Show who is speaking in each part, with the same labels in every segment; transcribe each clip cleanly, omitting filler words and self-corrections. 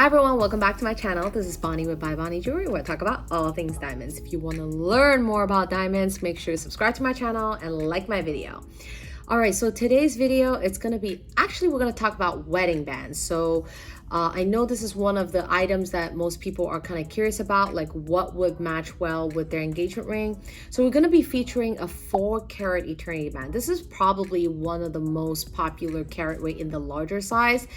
Speaker 1: Hi everyone, welcome back to my channel. This is Bonnie with bybonnie Jewelry, where I talk about all things diamonds. If you want to learn more about diamonds, make sure to subscribe to my channel and like my video. All right, so today's video, it's going to be, we're going to talk about wedding bands. So I know this is one of the items that most people are kind of curious about, like what would match well with their engagement ring. So we're going to be featuring a 4-carat eternity band. This is probably one of the most popular carat weight in the larger size.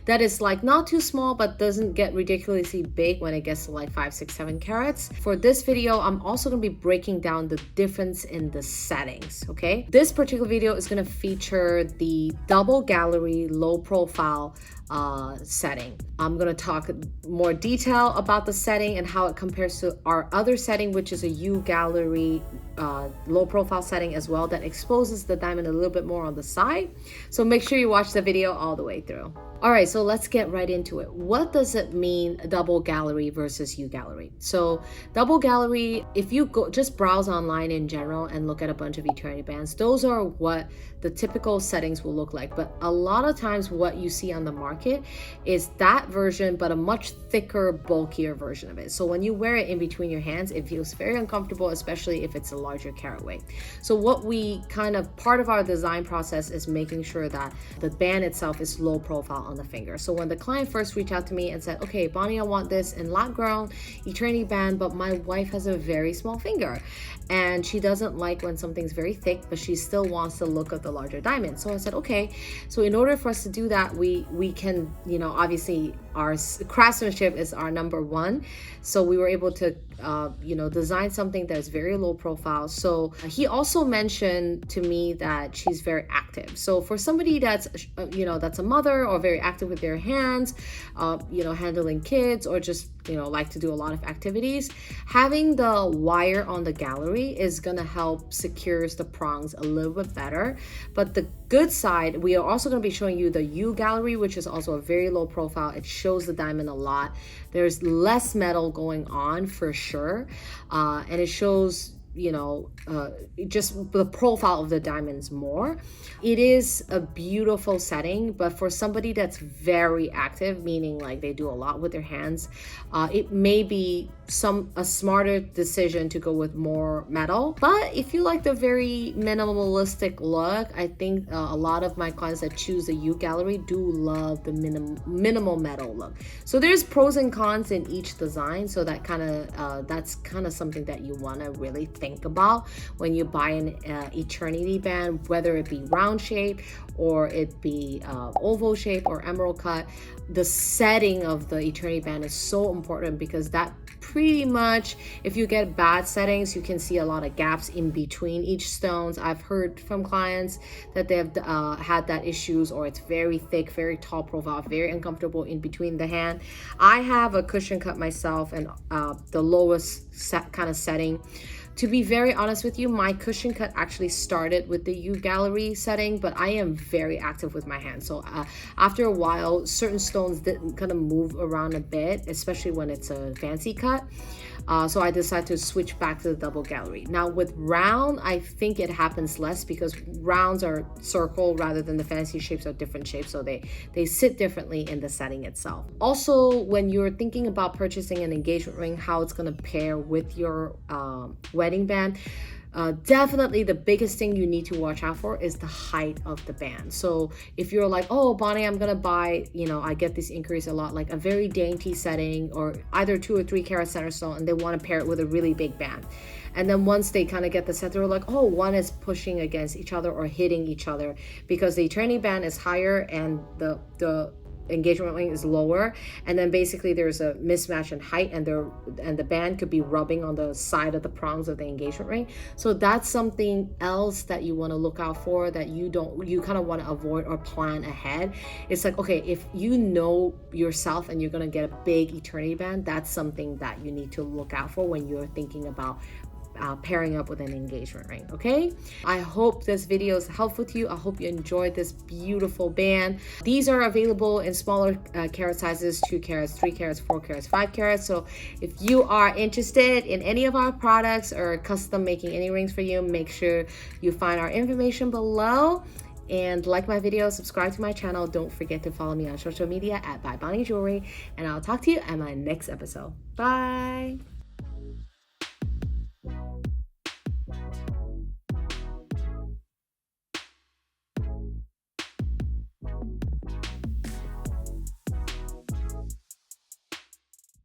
Speaker 1: That is like not too small, but doesn't get ridiculously big when it gets to like 5, 6, 7 carats. For this video, I'm also going to be breaking down the difference in the settings, okay? This particular video is going to feature the double gallery low profile setting. I'm going to talk more detail about the setting and how it compares to our other setting, which is a ugallery low profile setting as well, that exposes the diamond a little bit more on the side. So make sure you watch the video all the way through. All right, so let's get right into it. What does it mean, double gallery versus ugallery? So double gallery, if you go just browse online in general and look at a bunch of eternity bands, those are what the typical settings will look like. But a lot of times what you see on the market is that version, but a much thicker, bulkier version of it. So when you wear it in between your hands, it feels very uncomfortable, especially if it's a larger carat weight. So what we part of our design process is making sure that the band itself is low profile on the finger. So when the client first reached out to me and said, okay, Bonnie, I want this in lab grown eternity band, but my wife has a very small finger and she doesn't like when something's very thick, but she still wants the look of the larger diamond. So I said, okay, so in order for us to do that, we can, obviously our craftsmanship is our number one. So we were able to, design something that is very low profile. So he also mentioned to me that she's very active. So for somebody that's, that's a mother or very active with their hands, handling kids, or just, like to do a lot of activities, having the wire on the gallery is going to help secure the prongs a little bit better. But the good side, we are also going to be showing you the ugallery, which is also a very low profile. It shows the diamond a lot. There's less metal going on for sure, and it shows just the profile of the diamonds more. It is a beautiful setting, but for somebody that's very active, meaning like they do a lot with their hands, it may be a smarter decision to go with more metal. But if you like the very minimalistic look, I think a lot of my clients that choose the ugallery do love the minimal metal look. So there's pros and cons in each design, so that that's kind of something that you want to really think about when you buy an eternity band, whether it be round shape or it be oval shape or emerald cut. The setting of the eternity band is so important, because that pretty much, if you get bad settings, you can see a lot of gaps in between each stones. I've heard from clients that they've had that issues, or it's very thick, very tall profile, very uncomfortable in between the hand. I have a cushion cut myself, and the lowest setting. To be very honest with you, my cushion cut actually started with the ugallery setting, but I am very active with my hands. So after a while, certain stones didn't kind of move around a bit, especially when it's a fancy cut. So I decided to switch back to the double gallery. Now with round, I think it happens less, because rounds are circle rather than the fancy shapes are different shapes. So they sit differently in the setting itself. Also, when you're thinking about purchasing an engagement ring, how it's going to pair with your wedding band, definitely the biggest thing you need to watch out for is the height of the band. So if you're like, oh, Bonnie, I'm gonna buy, I get these inquiries a lot, like a very dainty setting, or either 2 or 3 carat center stone, and they want to pair it with a really big band. And then once they kind of get the set, they're like, oh, one is pushing against each other or hitting each other, because the eternity band is higher and the engagement ring is lower, and then basically there's a mismatch in height, and the band could be rubbing on the side of the prongs of the engagement ring. So that's something else that you want to look out for, that you kind of want to avoid or plan ahead. It's like, okay, if you know yourself and you're going to get a big eternity band, that's something that you need to look out for when you're thinking about pairing up with an engagement ring. Okay, I hope this video is helpful to you. I hope you enjoyed this beautiful band. These are available in smaller carat sizes, 2 carats, 3 carats, 4 carats, 5 carats. So if you are interested in any of our products or custom making any rings for you, make sure you find our information below. And like my video, subscribe to my channel. Don't forget to follow me on social media at bybonnie jewelry. And I'll talk to you at my next episode. Bye.